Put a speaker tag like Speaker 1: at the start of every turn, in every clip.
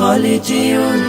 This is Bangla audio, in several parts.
Speaker 1: خالدون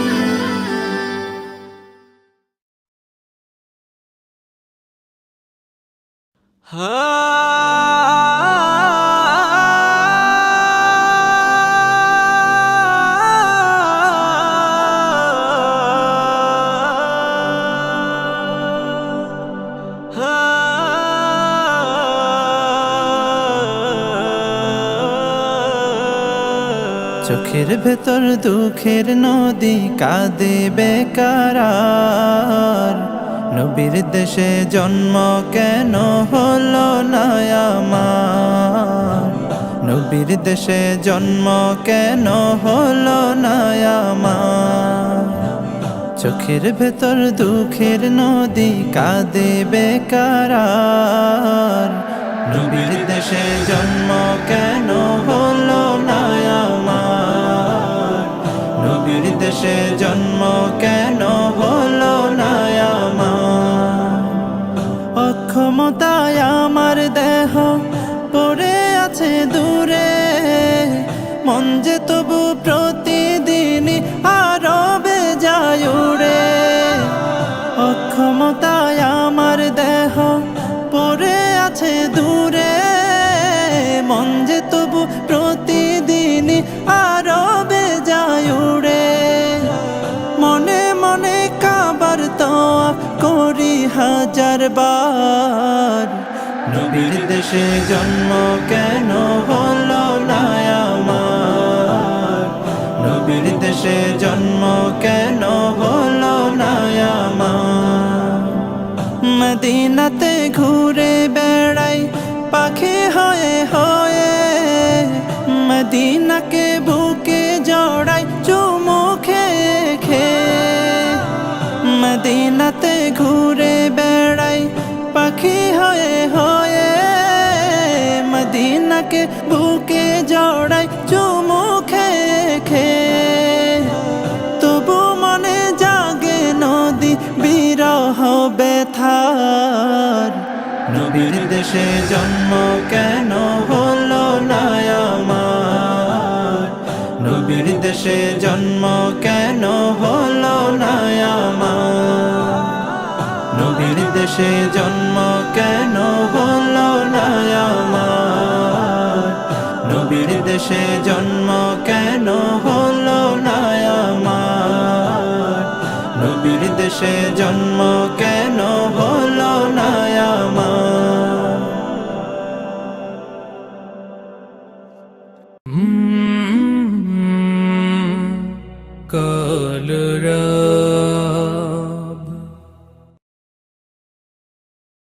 Speaker 1: চোখের ভেতর দুঃখের নদী কাঁদে বেকারার, নবীর দেশে জন্ম কেন হলো না আমার, নবীর দেশে জন্ম কেন হলো না আমার। চোখের ভেতর দুঃখের নদী কাঁদে বেকারার, নবীর দেশে জন্ম কেন হলো না আমার, নবীর দেশে জন্ম কেন হলো না আমার। অক্ষমতায় আমার দেহ পড়ে আছে দূরে, মন যে তবু প্রতিদিন আরো বেজায় উড়ে। অক্ষমতায় আমার দেহ পড়ে আছে দূরে, মন যে তবু প্রতিদিন আরো বেজায় উড়ে। মনে মনে কাবার তওয়াফ করি হাজার বার, নবীর দেশে জন্ম কেন হলো না আমার, নবীর দেশে জন্ম কেন হলো না আমার। মদিনাতে ঘুরে বেড়াই পাখি হয়ে হয়ে, মদিনাকে বুকে জড়াই চুমু খেয়ে খেয়ে। মদিনাতে ঘুরে বেড়াই পাখি হয়ে হয়ে, মদিনাকে বুকে জড়াই চুমু খেয়ে খেয়ে। তবু মনে জাগে নদী বিরহ ব্যথার, নবীর দেশে জন্ম কেন হলো না আমার, নবীর দেশে জন্ম কেন হলো না আমার, নবীর দেশে জন্ম কেন হলো না আমার, নবীর দেশে জন্ম কেন হলো না আমার, নবীর দেশে জন্ম কেন হলো না আমার।
Speaker 2: কাল